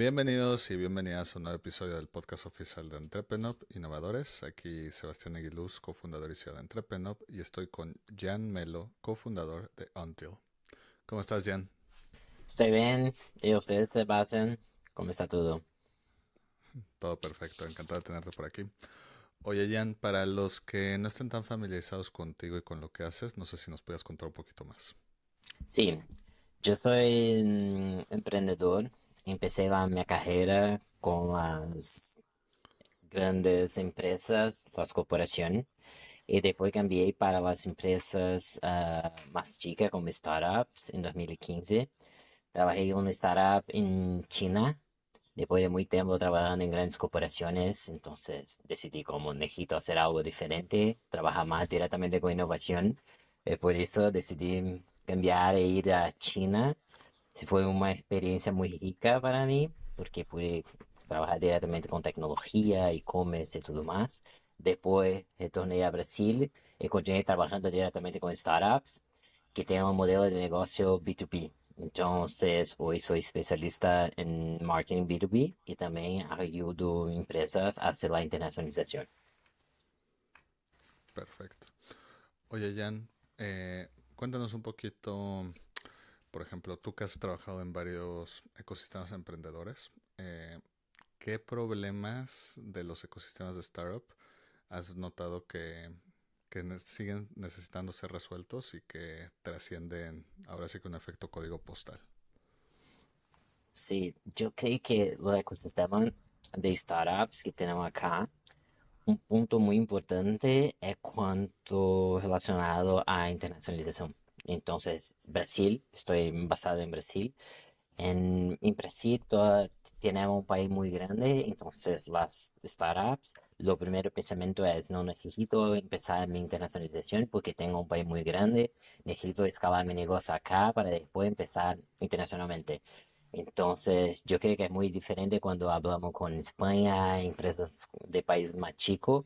Bienvenidos y bienvenidas a un nuevo episodio del podcast oficial de Entrepreneur Innovadores. Aquí Sebastián Aguiluz, cofundador y CEO de Entrepreneur, y estoy con Jan Melo, cofundador de Until. ¿Cómo estás, Jan? Estoy bien. ¿Y ustedes, Sebastián? ¿Cómo está todo? Todo perfecto, encantado de tenerte por aquí. Oye, Jan, para los que no estén tan familiarizados contigo y con lo que haces, no sé si nos puedas contar un poquito más. Sí, yo soy emprendedor. Empecé mi carrera con las grandes empresas, las corporaciones, y después cambié para las empresas más chicas como startups en 2015. Trabajé en una startup en China. Después de muy tiempo trabajando en grandes corporaciones, entonces decidí como necesito hacer algo diferente, trabajar más directamente con innovación. Por eso decidí cambiar e ir a China. Sí, fue una experiencia muy rica para mí, porque pude trabajar directamente con tecnología, e-commerce y todo más. Después retorné a Brasil y continué trabajando directamente con startups que tienen un modelo de negocio B2B. Entonces, hoy soy especialista en marketing B2B y también ayudo a empresas a hacer la internacionalización. Perfecto. Oye, Jan, cuéntanos un poquito, por ejemplo, tú que has trabajado en varios ecosistemas emprendedores, ¿qué problemas de los ecosistemas de startup has notado que siguen necesitando ser resueltos y que trascienden ahora sí que un efecto código postal? Sí, yo creo que los ecosistemas de startups que tenemos acá, un punto muy importante es cuanto relacionado a internacionalización. Entonces, Brasil, estoy basado en Brasil. En Brasil tenemos un país muy grande, entonces las startups, lo primero pensamiento es, no necesito empezar mi internacionalización porque tengo un país muy grande, necesito escalar mi negocio acá para después empezar internacionalmente. Entonces, yo creo que es muy diferente cuando hablamos con España, empresas de países más chicos.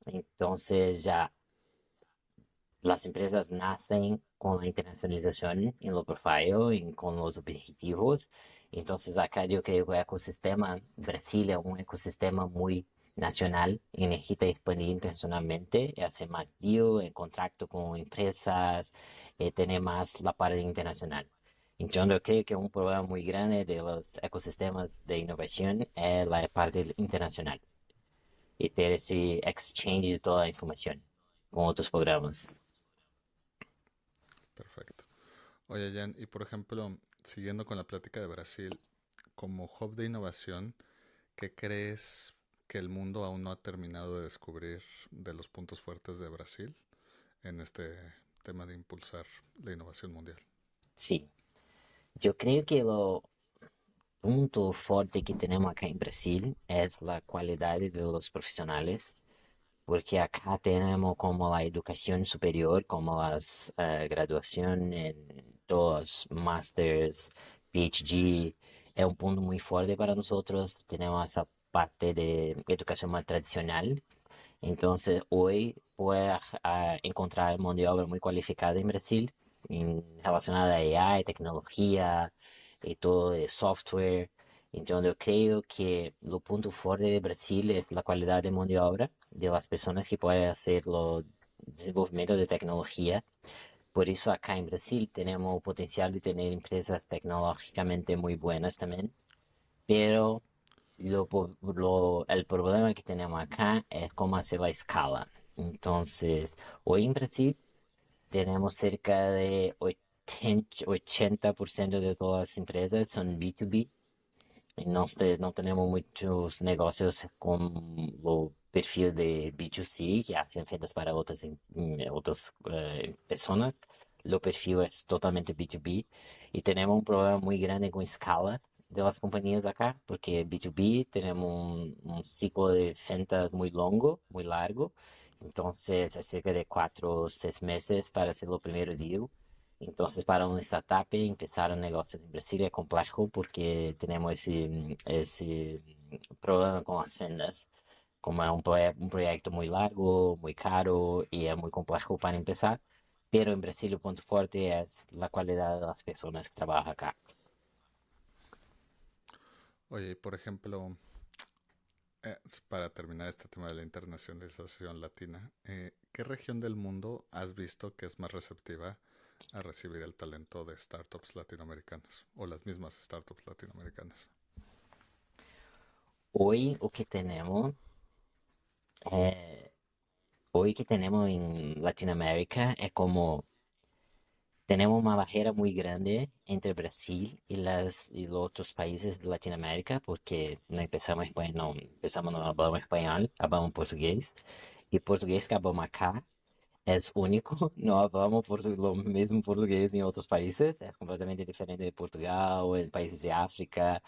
Entonces, ya las empresas nacen con la internacionalización en lo profile y con los objetivos. Entonces, acá yo creo que el ecosistema, Brasil es un ecosistema muy nacional y necesita expandir internacionalmente, y hacer más deal, en contacto con empresas, tener más la parte internacional. Entonces, yo creo que un problema muy grande de los ecosistemas de innovación es la parte internacional y tener ese exchange de toda la información con otros programas. Perfecto. Oye, Jan, y por ejemplo, siguiendo con la plática de Brasil, como hub de innovación, ¿qué crees que el mundo aún no ha terminado de descubrir de los puntos fuertes de Brasil en este tema de impulsar la innovación mundial? Sí, yo creo que lo punto fuerte que tenemos acá en Brasil es la calidad de los profesionales, porque acá tenemos como la educación superior, como las graduación en todos, masters, PhD, es un punto muy fuerte para nosotros. Tenemos esa parte de educación más tradicional. Entonces, hoy puedes encontrar mano de obra muy cualificada en Brasil, relacionada a AI, tecnología y todo de software. Entonces, yo creo que lo punto fuerte de Brasil es la calidad de mano de obra de las personas que pueden hacer los desenvolvimiento de tecnología. Por eso acá en Brasil tenemos el potencial de tener empresas tecnológicamente muy buenas también, pero el problema que tenemos acá es cómo hacer la escala. Entonces, hoy en Brasil tenemos cerca de 80% de todas las empresas son B2B. Y no tenemos muchos negocios con el perfil de B2C que hacen ventas para otras personas. Lo perfil es totalmente B2B y tenemos un problema muy grande con escala de las compañías acá, porque B2B tenemos un ciclo de ventas muy longo, muy largo, entonces es cerca de 4 o 6 meses para hacer el primer deal. Entonces, para una startup empezar un negocio en Brasil es complejo porque tenemos ese problema con las vendas. Como es un proyecto muy largo, muy caro y es muy complejo para empezar. Pero en Brasil el punto fuerte es la calidad de las personas que trabajan acá. Oye, y por ejemplo, para terminar este tema de la internacionalización latina, ¿qué región del mundo has visto que es más receptiva a recibir el talento de startups latinoamericanas o las mismas startups latinoamericanas? Hoy o que tenemos, eh, hoy que tenemos en Latinoamérica es como tenemos una barrera muy grande entre Brasil y los otros países de Latinoamérica, porque no empezamos español, no empezamos no hablamos español, hablamos portugués, y portugués que hablamos acá es único, no hablamos lo mismo portugués en otros países, es completamente diferente de Portugal o en países de África.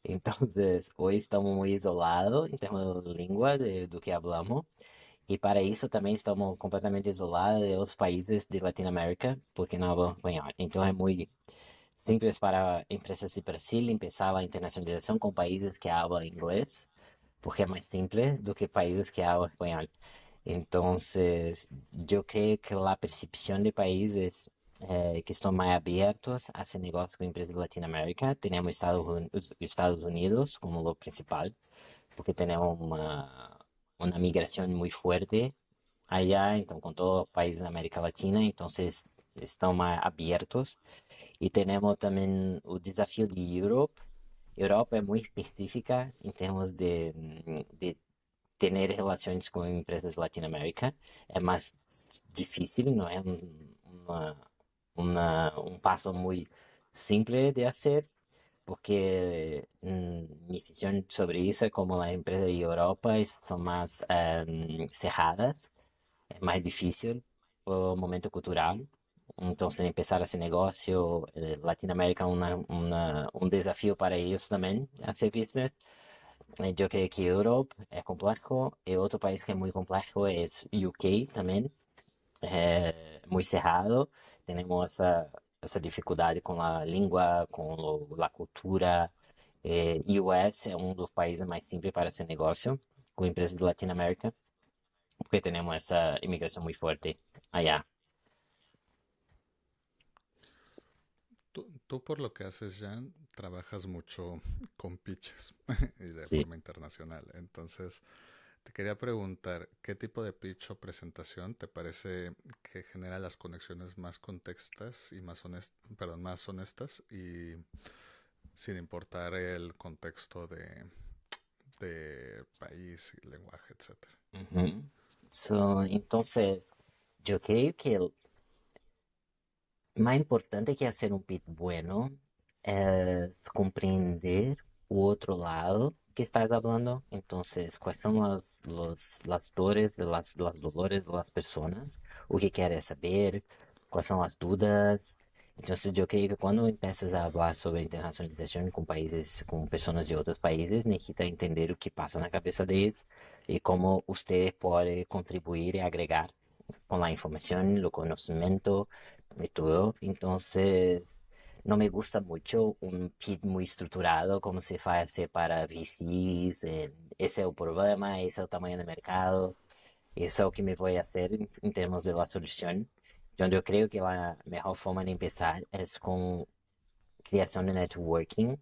Entonces, hoy estamos muy isolados en términos de lengua do que hablamos. E para isso também estamos completamente isolados de outros países de Latinoamérica, porque não falam espanhol. Então é muito simples para empresas de Brasil começar a internacionalização com países que falam inglês, porque é mais simples do que países que falam espanhol. Então, eu creio que a percepção de países que estão mais abertos a hacer negócio com empresas de Latinoamérica, temos Estados Unidos como o principal, porque temos uma migração muito forte allá, então com todos os países da América Latina, então estão mais abertos. E temos também o desafio de Europa. Europa é muito específica em termos de ter relações com empresas latino-américa. É mais difícil, não é uma, um passo muito simples de fazer, porque mi visión sobre eso es como las empresas de Europa son más cerradas, es más difícil por el momento cultural. Entonces empezar ese negocio, Latinoamérica es un desafío para ellos también hacer business. Yo creo que Europa es complejo y otro país que es muy complejo es UK también, muy cerrado. Tenemos essa dificuldade com a língua, com a cultura. US é um dos países mais simples para esse negócio com empresas de Latinoamérica, porque temos essa imigração muito forte allá. Tú por lo que haces, Jan, trabajas mucho con pitches y de Sí. forma internacional. Entonces, te quería preguntar, ¿qué tipo de pitch o presentación te parece que genera las conexiones más contextas y perdón, más honestas y sin importar el contexto de país y lenguaje, etcétera? Ujú. Entonces, yo creo que más importante que hacer un pitch bueno es comprender o otro lado que estás hablando. Entonces, ¿cuáles son las dores las dolores de las personas? O que quieres saber? ¿Cuáles son las dudas? Entonces, yo creo que cuando empiezas a hablar sobre internacionalización con países, con personas de otros países, necesita entender o que pasa na cabeça deles e como usted puede contribuir y agregar con la información, el conocimiento y todo. Entonces, no me gusta mucho un pitch muy estructurado como se hace para VCs. Ese es el problema, ese es el tamaño del mercado, eso es lo que me voy a hacer en términos de la solución. Yo creo que la mejor forma de empezar es con creación de networking.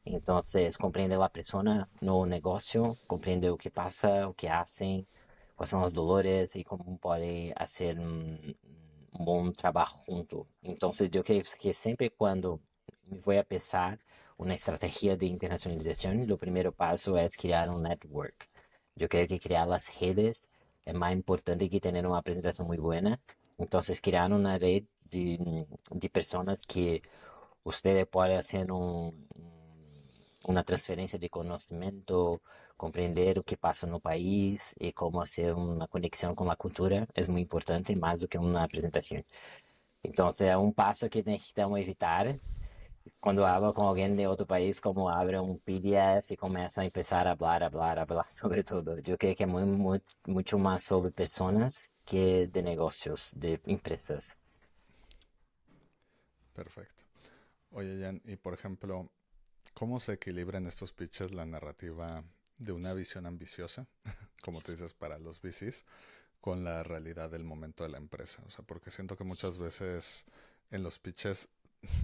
Entonces, comprende la persona, no el negocio, comprende o que pasa, o que hacen, cuáles son los dolores y cómo puede hacer un buen trabajo junto. Entonces, yo creo que siempre cuando voy a pensar una estrategia de internacionalización, lo primero paso es crear un network. Yo creo que crear las redes es más importante que tener una presentación muy buena. Entonces, crear una red de personas que ustedes pueden hacer una transferencia de conocimiento, comprender o que pasa no país y cómo hacer una conexión con la cultura es muy importante, más do que una presentación. Entonces, es un paso que necesitamos evitar cuando hablo con alguien de otro país, como abre un PDF y comienza a empezar a hablar sobre todo. Yo creo que es mucho más sobre personas que de negocios, de empresas. Perfecto. Oye, Jan, y por ejemplo, ¿cómo se equilibra en estos pitches la narrativa de una visión ambiciosa, como tú dices, para los VCs, con la realidad del momento de la empresa? O sea, porque siento que muchas veces en los pitches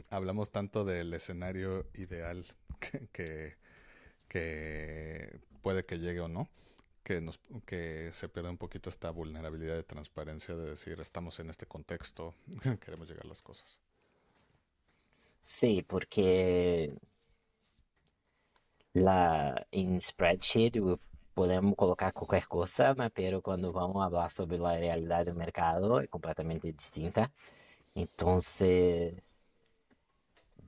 hablamos tanto del escenario ideal que, que, que puede que llegue o no, que se pierda un poquito esta vulnerabilidad de transparencia de decir estamos en este contexto, queremos llegar a las cosas. Sí, porque en spreadsheet podemos colocar qualquer cosa, pero cuando vamos a hablar sobre la realidad del mercado es completamente distinta. Entonces,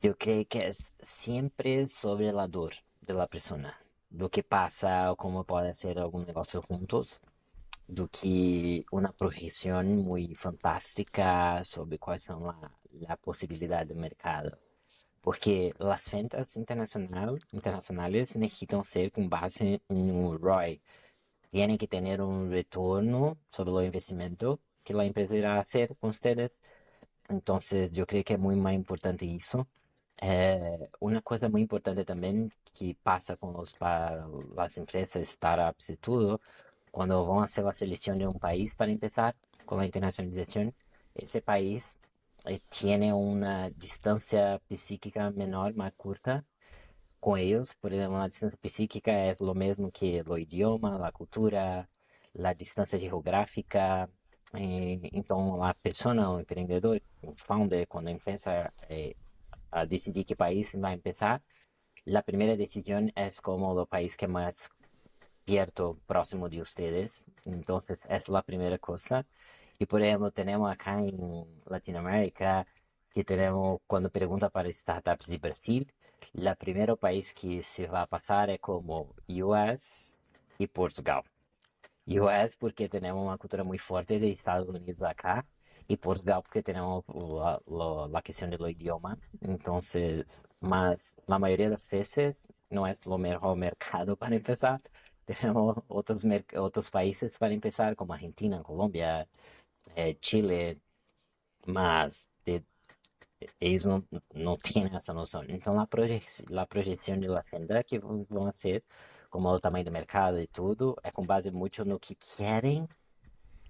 yo creo que es siempre sobre la dor de la persona, lo que pasa o cómo puede hacer algún negocio juntos, do que una proyección muy fantástica sobre cuáles son la posibilidad del mercado. Porque las ventas internacionales necesitan ser con base en un ROI. Tienen que tener un retorno sobre el investimento que la empresa irá a hacer con ustedes. Entonces, yo creo que es muy más importante eso. Una cosa muy importante también que pasa con las empresas, startups y todo, cuando van a hacer la selección de un país para empezar con la internacionalización, ese país tiene una distancia psíquica menor, más corta con ellos. Por ejemplo, la distancia psíquica es lo mismo que el idioma, la cultura, la distancia geográfica. Entonces, la persona, o emprendedor, o founder, cuando empieza a decidir qué país va a empezar, la primera decisión es como el país que más pierto próximo de ustedes. Entonces, es la primera cosa. Y por ejemplo, tenemos acá en Latinoamérica que tenemos, cuando pregunta para startups de Brasil, el primer país que se va a pasar es como US y Portugal. US porque tenemos una cultura muy fuerte de Estados Unidos acá y Portugal porque tenemos la cuestión del idioma. Entonces, más la mayoría de las veces no es lo mejor mercado para empezar. Tenemos otros países para empezar como Argentina, Colombia, Chile, más ellos no tienen esa noción. Entonces, la proyección de la agenda que van a hacer, como el tamaño del mercado y todo, es con base mucho no que quieren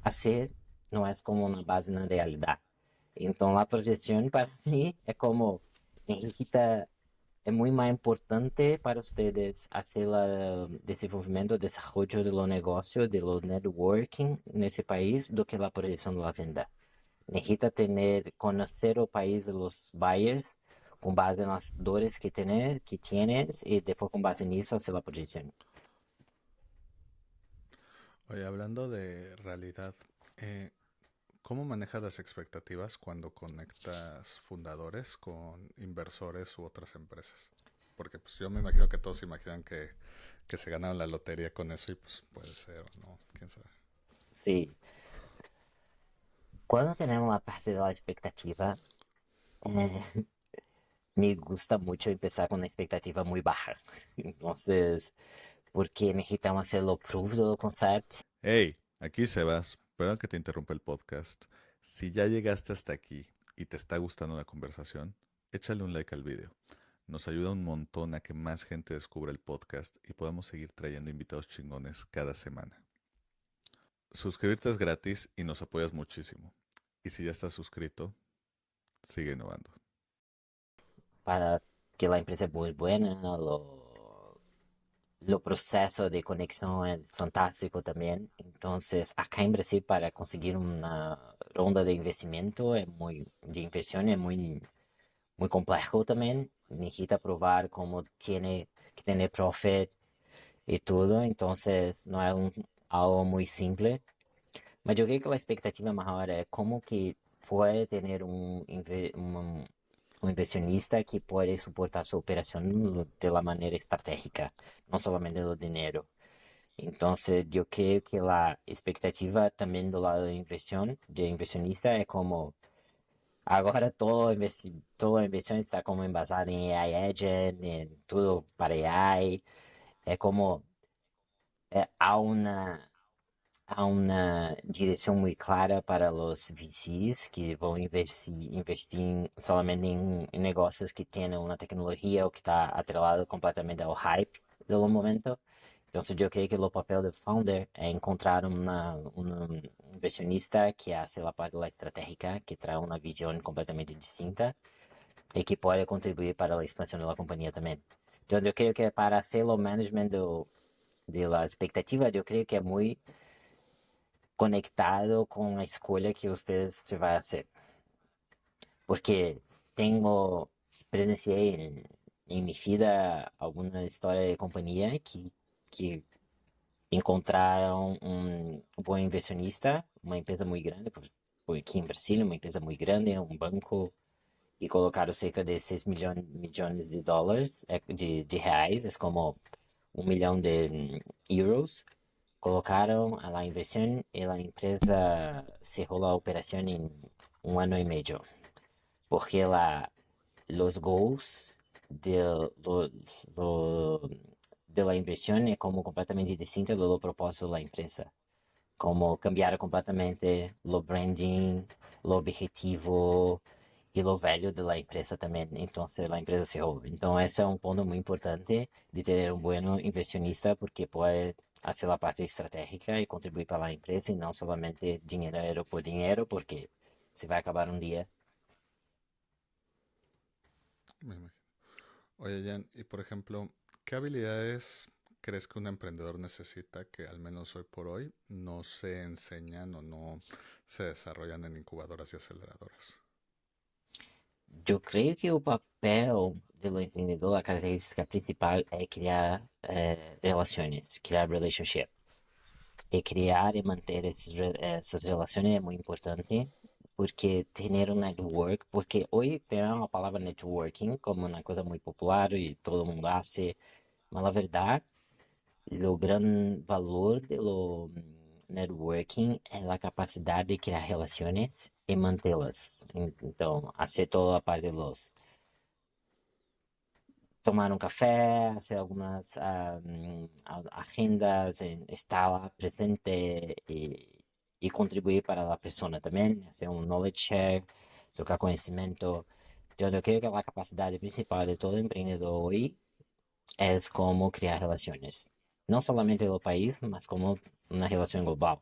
hacer, no es como una base en la realidad. Entonces, la proyección para mí es como, necesita, es muy más importante para ustedes hacer el desenvolvimiento, desarrollo de los negocios, de los networking en ese país, do que la proyección de la venta. Necesita tener, conocer el país de los buyers con base en las dores que tienes y después con base en eso hacer la proyección. Oye, hablando de realidad, eh, ¿cómo manejas las expectativas cuando conectas fundadores con inversores u otras empresas? Porque pues yo me imagino que todos se imaginan que se ganaron la lotería con eso y pues puede ser o no, quién sabe. Sí, cuando tenemos la parte de la expectativa, eh, me gusta mucho empezar con una expectativa muy baja. Entonces, porque necesitamos hacerlo proof del concept. Hey, aquí Sebas, perdón que te interrumpa el podcast. Si ya llegaste hasta aquí y te está gustando la conversación, échale un like al video. Nos ayuda un montón a que más gente descubra el podcast y podamos seguir trayendo invitados chingones cada semana. Suscribirte es gratis y nos apoyas muchísimo. Y si ya estás suscrito, sigue innovando. Para que la empresa es muy buena, lo proceso de conexión es fantástico también. Entonces, acá en Brasil, para conseguir una ronda de investimento de inversión es muy complejo también. Necesita probar cómo tiene que tener profit y todo. Entonces, no es algo muy simple. Mas yo creo que la expectativa mejor es cómo que puede tener un inversionista que puede soportar su operación de la manera estratégica, no solamente el dinero. Entonces, yo creo que la expectativa también del lado de inversionista es como, ahora toda la inversión está como embasada en AI Engine, en todo para AI. Es como, há uma direção muito clara para os VCs que vão investir somente em negócios que tenham uma tecnologia ou que está atrelado completamente ao hype do momento. Então, eu creio que o papel do founder é encontrar um inversionista que hace a parte da estratégica, que traz uma visão completamente distinta e que pode contribuir para a expansão da companhia também. Entonces yo creo que para hacer el management de la expectativa, yo creo que es muy conectado con la escuela que ustedes se va a hacer. Porque tengo, presencié en mi vida alguna historia de compañía que encontraram um bom inversionista, uma empresa muito grande, por aqui em Brasília, uma empresa muito grande, um banco, e colocaram cerca de 6 milhões de dólares, de reais, é como 1 milhão de euros. Colocaram a la inversión y la empresa cerró la operación en 1 año y medio, porque los goals lo- lo- de la inversión es como completamente distinta de lo propósito de la empresa. Como cambiar completamente lo branding, lo objetivo y lo value de la empresa también. Entonces la empresa cerró. Entonces ese es un punto muy importante de tener un buen inversionista porque puede hacer la parte estratégica y contribuir para la empresa y no solamente dinero por dinero porque se va a acabar un día. Me imagino. Oye, Jan, y por ejemplo, ¿qué habilidades crees que un emprendedor necesita que al menos hoy por hoy no se enseñan o no se desarrollan en incubadoras y aceleradoras? Yo creo que el papel del emprendedor, la característica principal es crear relaciones, crear relationship. Criar y mantener esas relaciones es muy importante porque tener un network, porque hoy tenemos la palabra networking como una cosa muy popular y todo el mundo hace, pero la verdad, lo gran valor de lo networking es la capacidad de crear relaciones y mantenerlas. Entonces, hacer toda la parte de los tomar un café, hacer algunas agendas, estar presente y contribuir para la persona también, hacer un knowledge share, trocar conocimiento. Yo creo que la capacidad principal de todo emprendedor hoy es cómo crear relaciones, no solamente del país, mas como una relación global,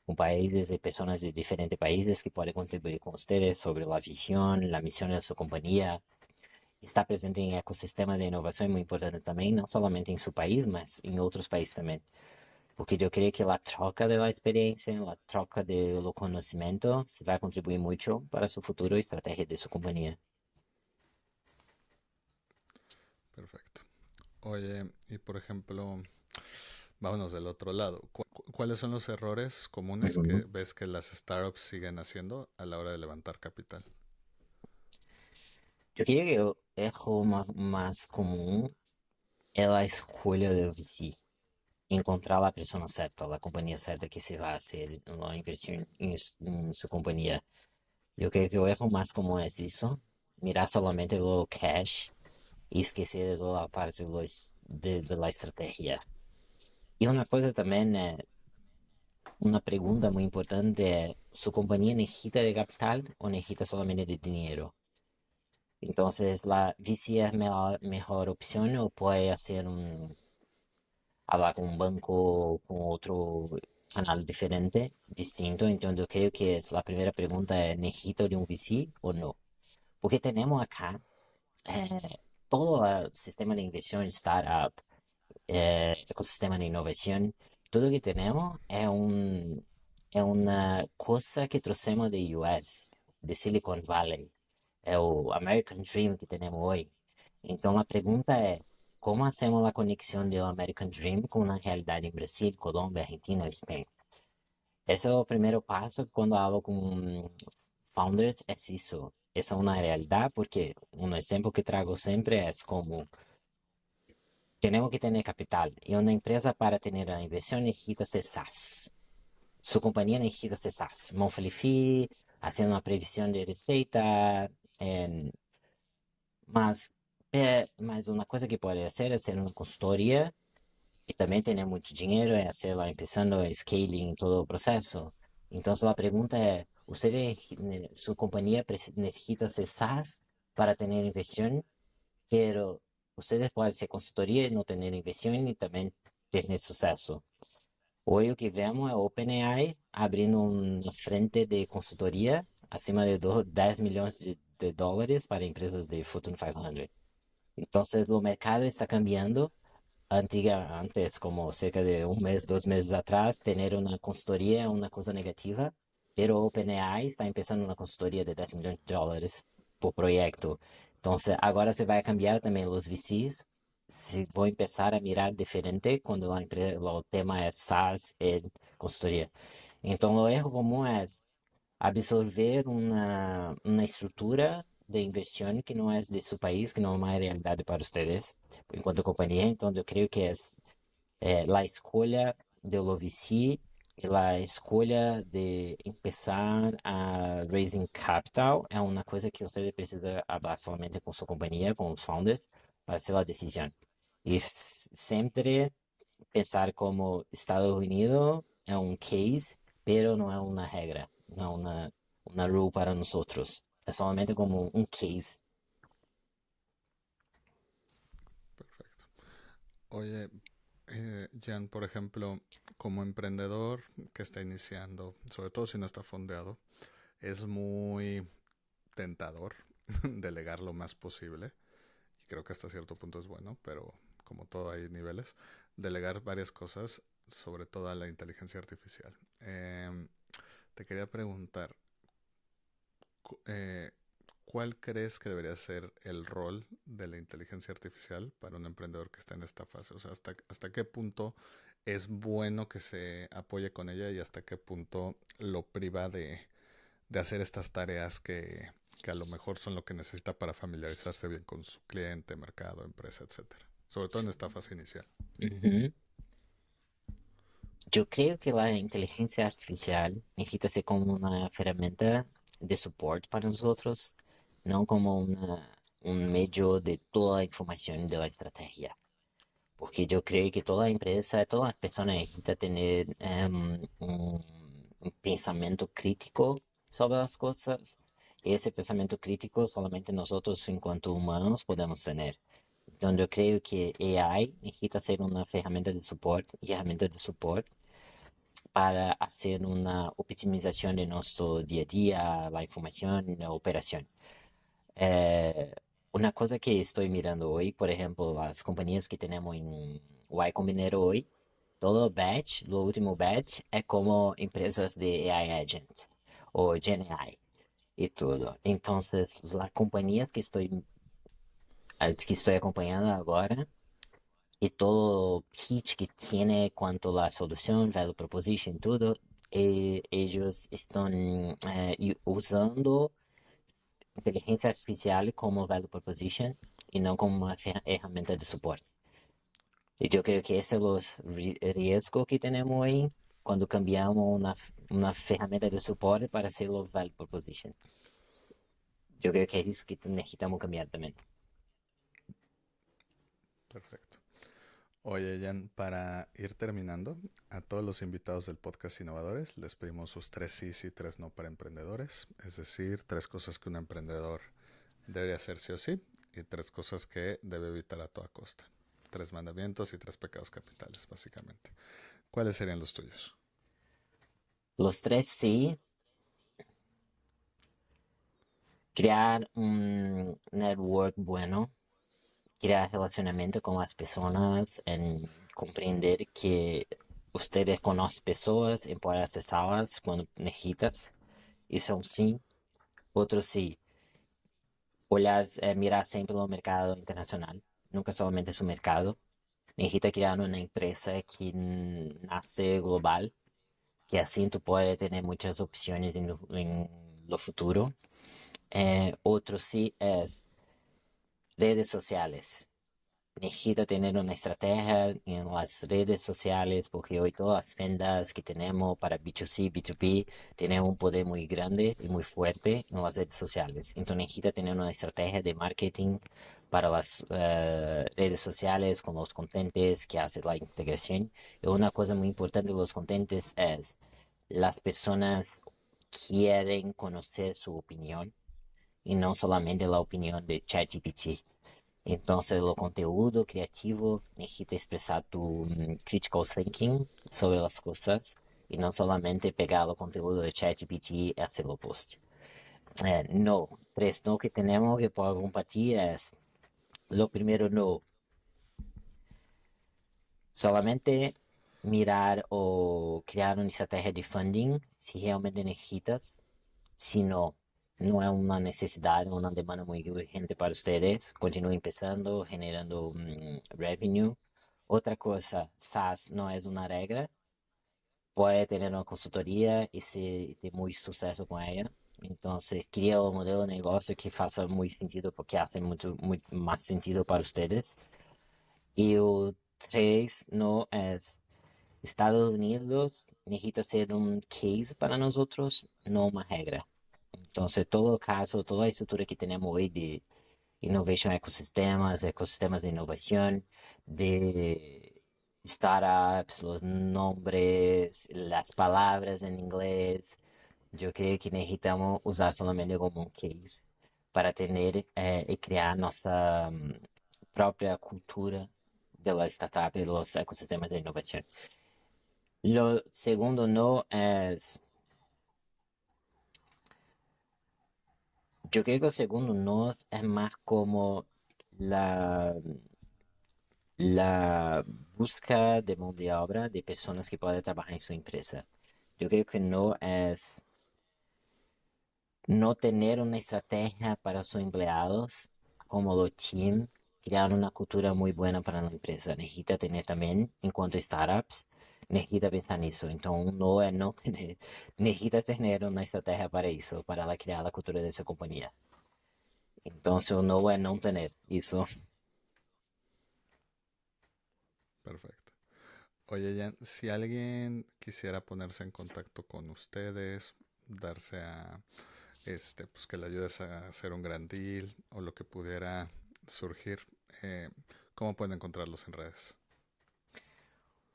con países y personas de diferentes países que pueden contribuir con ustedes sobre la visión, la misión de su compañía. Estar presente em ecossistema de inovação é muito importante também, não somente em seu país, mas em outros países também. Porque eu creio que a troca da experiência, a troca do conhecimento, se vai contribuir muito para seu futuro e estratégia de sua companhia. Perfecto. Oye, y por ejemplo, vámonos del otro lado. ¿Cuáles son los errores comunes que Uhum. ves que las startups siguen haciendo a la hora de levantar capital? Eu creio que o erro mais comum é a escolha do VC. Encontrar a pessoa certa, a companhia certa que se vai fazer uma inversão em sua companhia. Eu creio que o erro mais comum é isso. Mirar solamente o cash y esquecer de toda la parte de la estrategia. Y una cosa también, una pregunta muy importante, ¿su compañía necesita de capital o necesita solamente de dinero? Entonces, la VC es la mejor opción o puede hacer hablar con un banco, con otro canal diferente, distinto. Entonces, yo creo que es la primera pregunta es, ¿necesito de un VC o no? Porque tenemos acá todo el sistema de inversión startup, ecosistema de innovación, todo que tenemos es una cosa que trocemos de US, de Silicon Valley, es el American Dream que tenemos hoy. Entonces la pregunta es, ¿cómo hacemos la conexión del American Dream con la realidad en Brasil, Colombia, Argentina, España? Ese es el primer paso cuando hablo con founders, es eso. Esa es una realidad porque un ejemplo que traigo siempre es como tenemos que tener capital y una empresa para tener la inversión necesita ser SaaS. Su compañía necesita ser SaaS. Monthly fee, haciendo una previsión de receita, en, mas una cosa que puede hacer es hacer una consultoría y también tener mucho dinero y hacerla empezando el scaling, todo el proceso. Entonces la pregunta es, ¿usted, su compañía necesita ser SaaS para tener inversión? Pero ustedes pueden hacer consultoría y no tener inversión y también tener suceso. Hoy lo que vemos es OpenAI abrindo una frente de consultoría acima de 10 millones de dólares para empresas de Fortune 500. Entonces, el mercado está cambiando. Antes, como cerca de un mes, 2 meses atrás, tener una consultoría es una cosa negativa, pero OpenAI está empezando una consultoría de $10 millones por proyecto. Entonces, ahora se va a cambiar también los VCs. Se voy a empezar a mirar diferente cuando la empresa, el tema es SaaS en consultoría. Entonces, el erro común es absorver una estructura de inversión que no es de su país, que no es una realidad para ustedes enquanto compañía. Entonces, yo creo que es la escolha del OVC y la escolha de empezar a raising capital é uma coisa que você precisa hablar solamente com sua companhia, com os founders, para hacer la decisión. Y siempre pensar como Estados Unidos es un case, pero no es una regla, no es una rule para nosotros. Es solamente como un case. Perfecto. Oye, Jan, por ejemplo, como emprendedor que está iniciando, sobre todo si no está fondeado, es muy tentador delegar lo más posible. Y creo que hasta cierto punto es bueno, pero como todo hay niveles. Delegar varias cosas, sobre todo a la inteligencia artificial. Te quería preguntar, eh, ¿cuál crees que debería ser el rol de la inteligencia artificial para un emprendedor que está en esta fase? O sea, hasta qué punto es bueno que se apoye con ella y hasta qué punto lo priva de hacer estas tareas que a lo mejor son lo que necesita para familiarizarse bien con su cliente, mercado, empresa, etcétera. Sobre todo en esta fase inicial. Ujú. Yo creo que la inteligencia artificial necesita ser como una herramienta de soporte para nosotros, no como un medio de toda la información de la estrategia. Porque yo creo que toda empresa, todas las personas necesitan tener un pensamiento crítico sobre las cosas. Y ese pensamiento crítico solamente nosotros, en cuanto humanos, podemos tener. Entonces yo creo que AI necesita ser una herramienta de soporte y herramienta de soporte para hacer una optimización de nuestro día a día, la información y la operación. Eh, una cosa que estoy mirando hoy, por ejemplo, las compañías que tenemos en Y Combinator hoy, todo batch, lo último batch, es como empresas de AI Agent o GenAI y todo. Entonces, las compañías que estoy acompanhando agora y todo pitch que tiene cuanto a la solución, value proposition, todo, ellos están usando inteligencia artificial como value proposition y no como una herramienta de soporte. Y yo creo que ese es los riesgos que tenemos ahí cuando cambiamos una ferramenta de soporte para hacerlo value proposition. Yo creo que es eso que necesitamos cambiar también. Perfecto. Oye, Jan, para ir terminando, a todos los invitados del podcast Innovadores les pedimos sus tres sís y tres no para emprendedores, es decir, tres cosas que un emprendedor debe hacer sí o sí y tres cosas que debe evitar a toda costa. Tres mandamientos y tres pecados capitales, básicamente. ¿Cuáles serían los tuyos? Los tres sí, crear un network bueno, crear relacionamiento con las personas, en comprender que ustedes conocen personas y pueden accesarlas cuando necesitas. Isso é um sim. Outro sim, olhar, mirar sempre no mercado internacional, nunca solamente su mercado. Necesita crear una empresa que nace global, que así tú puedes tener muchas opciones en lo futuro. Otro sí es redes sociales. Necesita tener una estrategia en las redes sociales porque hoy todas las ventas que tenemos para B2C, B2B tienen un poder muy grande y muy fuerte en las redes sociales. Entonces necesita tener una estrategia de marketing para las redes sociales con los contenidos que hace la integración. Y una cosa muy importante de los contenidos es las personas quieren conocer su opinión y no solamente la opinión de ChatGPT. Entonces, lo conteúdo creativo necesita expresar tu critical thinking sobre las cosas y no solamente pegar el conteúdo de ChatGPT y hacerlo post. No, tres no que tenemos que puedo compartir es Lo primero, no solamente mirar o crear una estrategia de funding si realmente necesitas, si no, no es una necesidad, una demanda muy urgente para ustedes, continúen empezando, generando revenue. Otra cosa, SaaS no es una regla, puede tener una consultoría y de muy suceso con ella. Entonces, crea un modelo de negocio que faça muy sentido porque hace mucho, muy más sentido para ustedes. Y el tres, no es Estados Unidos necesita ser un case para nosotros, no una regra. Entonces, todo caso, toda la estructura que tenemos hoy de innovation ecosistemas, ecosistemas de innovación, de startups, los nombres, las palabras en inglés, yo creo que necesitamos usar solamente como un case para tener y crear nuestra propia cultura de la startup y los ecosistemas de innovación. Lo segundo no es, yo creo que lo segundo no es más como la, la búsqueda de mano de obra de personas que puedan trabajar en su empresa. Yo creo que no es no tener una estrategia para sus empleados como lo team, crear una cultura muy buena para la empresa. Necesita tener también, en cuanto a startups, necesita pensar nisso. Entonces, no es no tener, necesita tener una estrategia para eso, para crear la cultura de su compañía. Entonces, no es no tener eso. Perfecto. Oye, Jan, si alguien quisiera ponerse en contacto con ustedes, darse a, pues que le ayudes a hacer un gran deal o lo que pudiera surgir, ¿cómo pueden encontrarlos en redes?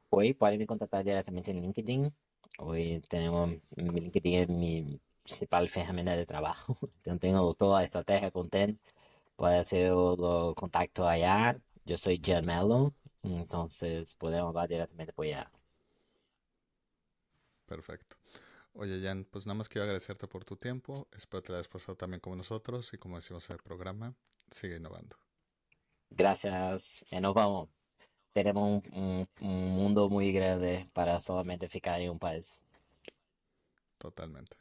Hoy pueden me contactar directamente en LinkedIn. Hoy tenemos mi LinkedIn es mi principal ferramenta de trabajo. Entonces, tengo toda la estrategia con TEN. Puede hacer los contactos allá. Yo soy Jan Mello, entonces podemos hablar directamente por allá. Perfecto. Oye, Jan, pues nada más quiero agradecerte por tu tiempo. Espero te la hayas pasado también como nosotros y como decimos en el programa, sigue innovando. Gracias. Nos vamos. Tenemos un mundo muy grande para solamente ficar en un país. Totalmente.